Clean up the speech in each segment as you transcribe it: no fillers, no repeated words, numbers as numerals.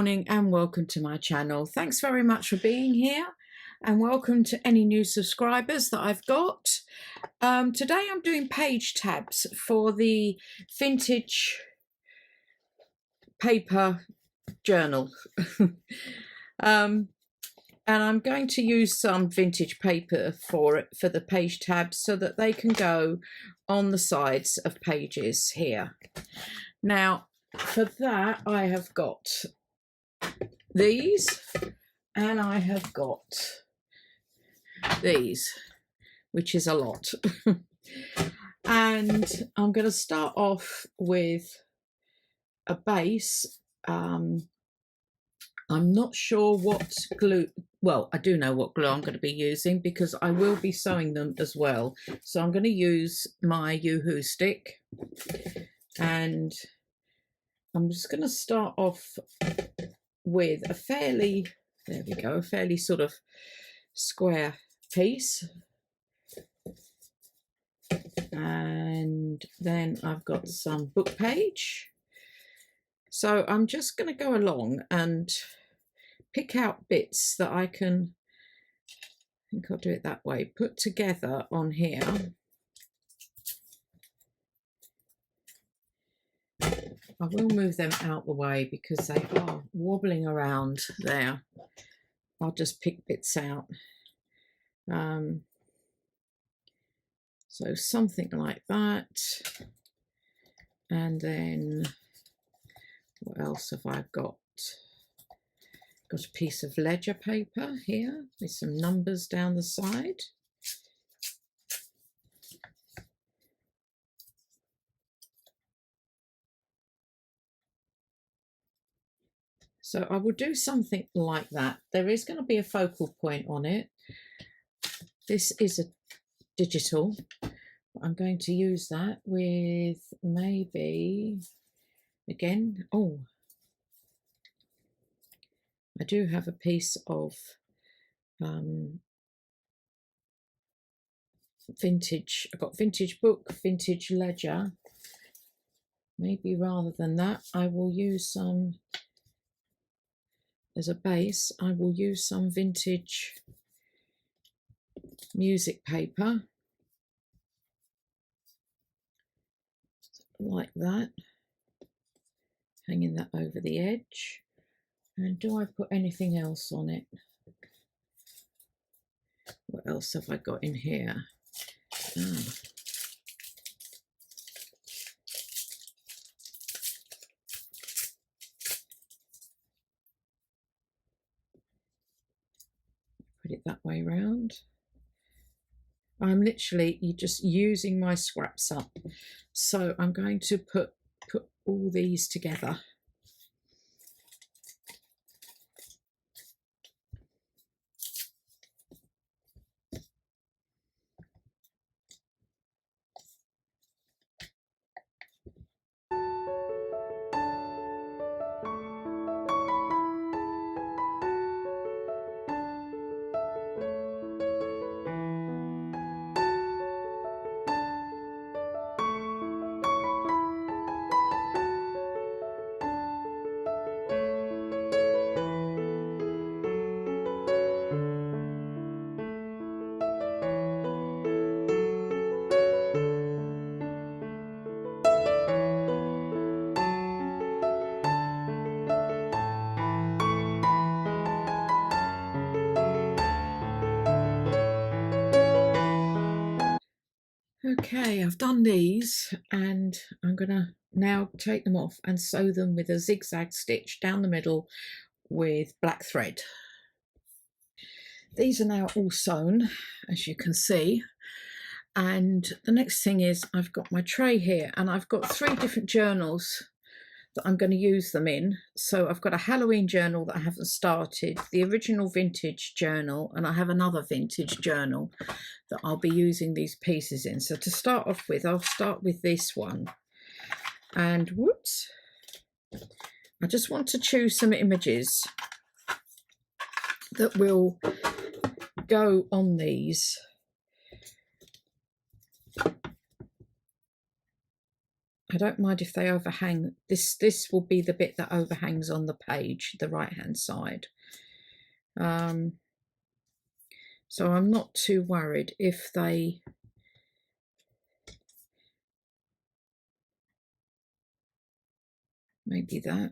morning and welcome to my channel. Thanks very much for being here and welcome to any new subscribers that I've got. Today I'm doing page tabs for the vintage paper journal. And I'm going to use some vintage paper for the page tabs so that they can go on the sides of pages here. Now, for that, I have got these and I have got these, which is a lot. And I'm going to start off with a base. I'm not sure what glue, well, I do know what glue I'm going to be using because I will be sewing them as well. So I'm going to use my Yoo-hoo stick and I'm just going to start off with a fairly, there we go, a fairly sort of square piece. And then I've got some book page. So I'm just going to go along and pick out bits that I can, I think I'll do it that way, put together on here. I will move them out the way because they are wobbling around there. I'll just pick bits out. So something like that. And then what else have I got? Got a piece of ledger paper here with some numbers down the side. So I will do something like that. There is going to be a focal point on it. This is a digital. I'm going to use that with maybe, again, oh, I do have a piece of vintage, I've got vintage book, vintage ledger. Maybe rather than that, I will use some, as a base, I will use some vintage music paper, like that, hanging that over the edge. And do I put anything else on it? What else have I got in here? Oh. Put it that way round. I'm literally just using my scraps up. So I'm going to put all these together. Okay, I've done these and I'm going to now take them off and sew them with a zigzag stitch down the middle with black thread. These are now all sewn, as you can see. And the next thing is I've got my tray here and I've got 3 different journals that I'm going to use them in. So I've got a Halloween journal that I haven't started, the original vintage journal, and I have another vintage journal that I'll be using these pieces in. So to start off with, I'll start with this one. And whoops, I just want to choose some images that will go on these. I don't mind if they overhang. This will be the bit that overhangs on the page, the right hand side. So I'm not too worried if they maybe that.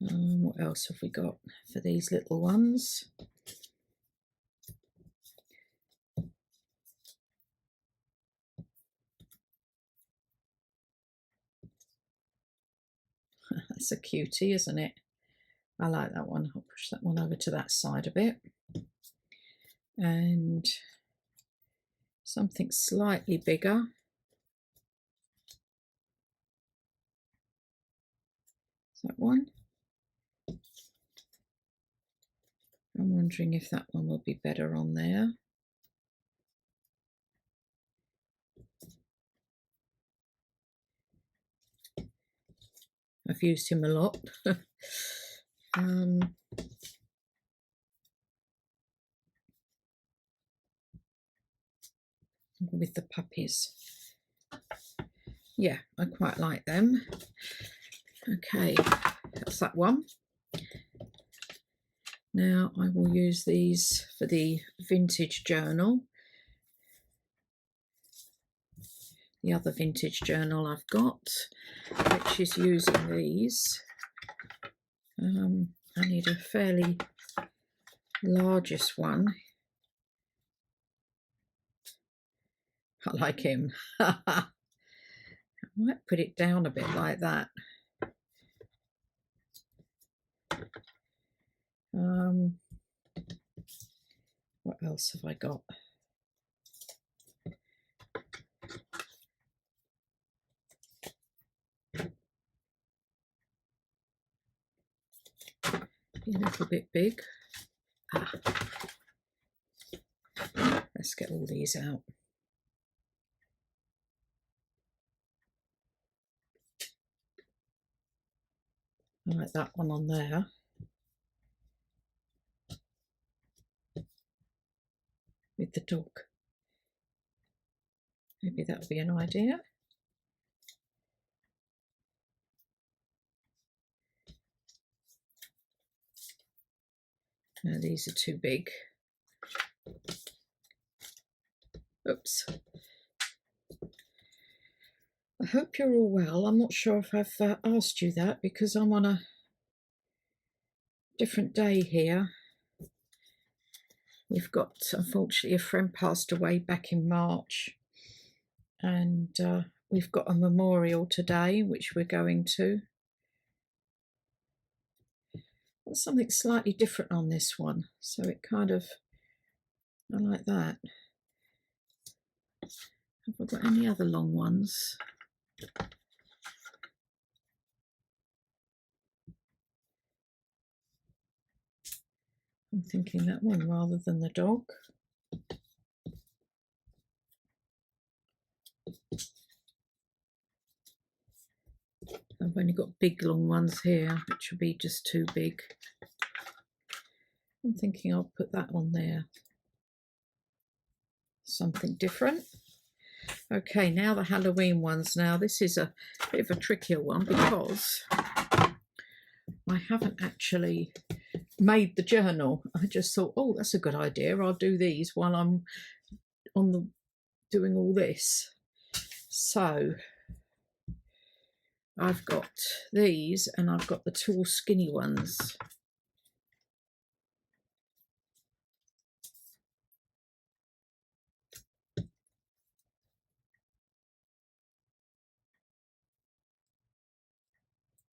What else have we got for these little ones? That's a cutie, isn't it? I like that one. I'll push that one over to that side a bit. And something slightly bigger. Is that one? I'm wondering if that one will be better on there. I've used him a lot. With the puppies. Yeah, I quite like them. Okay, that's that one. Now I will use these for the vintage journal. The other vintage journal I've got, which is using these. I need a fairly largest one. I like him. I might put it down a bit like that. What else have I got? Be a little bit big. Let's get all these out. I like that one on there. With the dog. Maybe that would be an idea. No, these are too big. Oops. I hope you're all well. I'm not sure if I've asked you that because I'm on a different day here. We've got, unfortunately, a friend passed away back in March, and we've got a memorial today, which we're going to. There's something slightly different on this one, so it kind of, I like that. Have I got any other long ones? I'm thinking that one rather than the dog. I've only got big long ones here, which will be just too big. I'm thinking I'll put that on there. Something different. Okay, now the Halloween ones. Now this is a bit of a trickier one because I haven't actually made the journal. I just thought, oh, that's a good idea. I'll do these while I'm on the doing all this. So I've got these and I've got the tall skinny ones.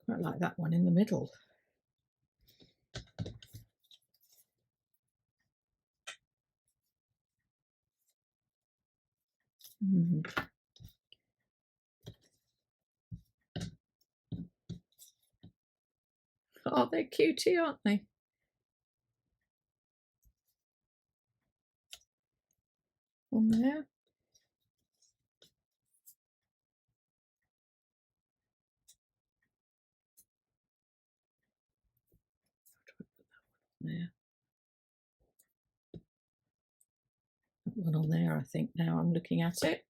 Quite like that one in the middle. Oh, they're cutie, aren't they? On there. There. one on there, I think, now I'm looking at it.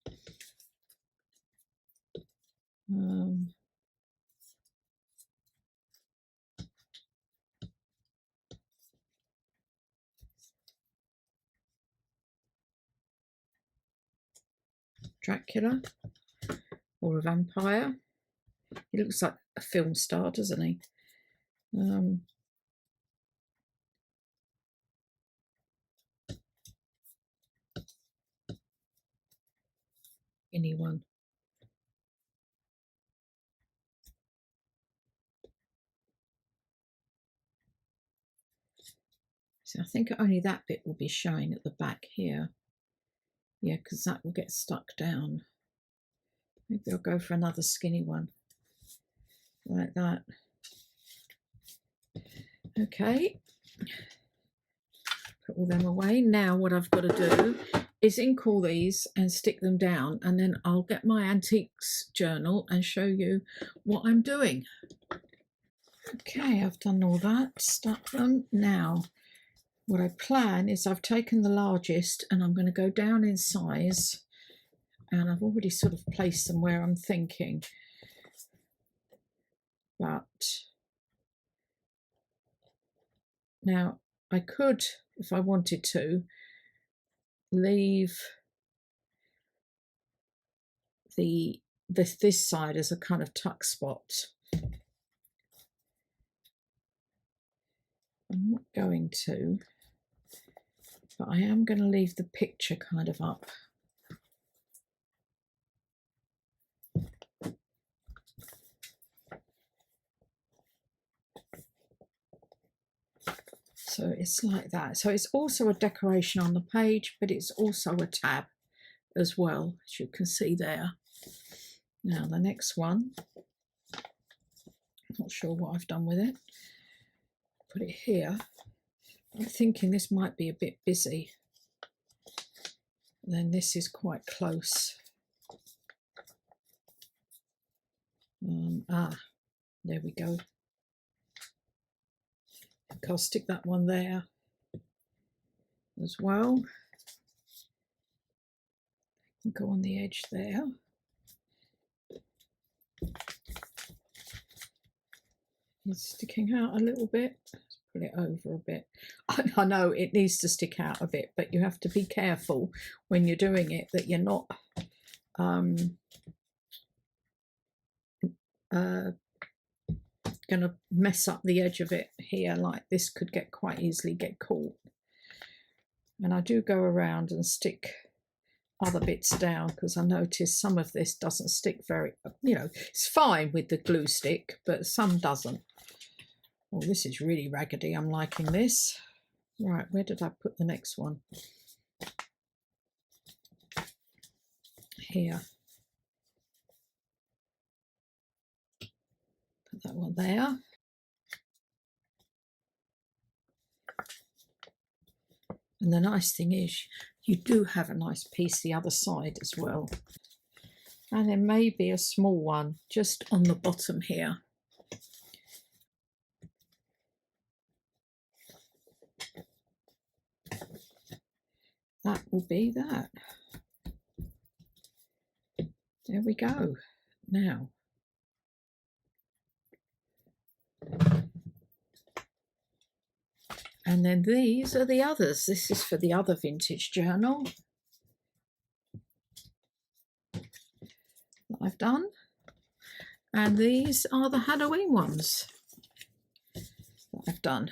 Dracula or a vampire. He looks like a film star, doesn't he? Anyone. So I think only that bit will be showing at the back here. Yeah, because that will get stuck down. Maybe I'll go for another skinny one. Like that. Okay. Put all them away. Now what I've got to do is ink all these and stick them down, and then I'll get my antiques journal and show you what I'm doing. Okay, I've done all that, stuck them. Now what I plan is I've taken the largest and I'm going to go down in size, and I've already sort of placed them where I'm thinking, but now I could, if I wanted to, leave this side as a kind of tuck spot. I'm not going to, but I am going to leave the picture kind of up. So it's like that. So it's also a decoration on the page, but it's also a tab as well, as you can see there. Now the next one, not sure what I've done with it. Put it here. I'm thinking this might be a bit busy. And then this is quite close. There we go. I'll stick that one there as well. Go on the edge there. It's sticking out a little bit. Let's put it over a bit. I know it needs to stick out a bit, but you have to be careful when you're doing it that you're not going to mess up the edge of it here. Like this could get quite easily get caught. And I do go around and stick other bits down because I notice some of this doesn't stick very, it's fine with the glue stick, but some doesn't. Oh, this is really raggedy. I'm liking this. Right, where did I put the next one? Here. Put that one there. And the nice thing is you do have a nice piece the other side as well. And there may be a small one just on the bottom here. That will be that. There we go. Now, and then these are the others. This is for the other vintage journal that I've done. And these are the Halloween ones that I've done.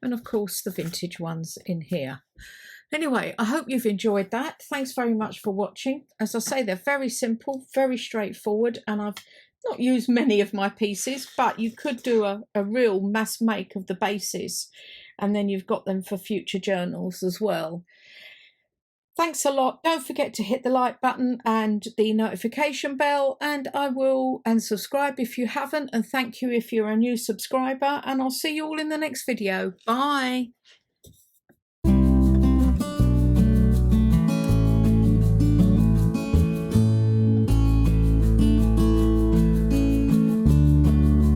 And of course the vintage ones in here. Anyway, I hope you've enjoyed that. Thanks very much for watching. As I say, they're very simple, very straightforward, and I've not used many of my pieces, but you could do a real mass make of the bases, and then you've got them for future journals as well. Thanks a lot. Don't forget to hit the like button and the notification bell, and subscribe if you haven't, and thank you if you're a new subscriber, and I'll see you all in the next video. Bye.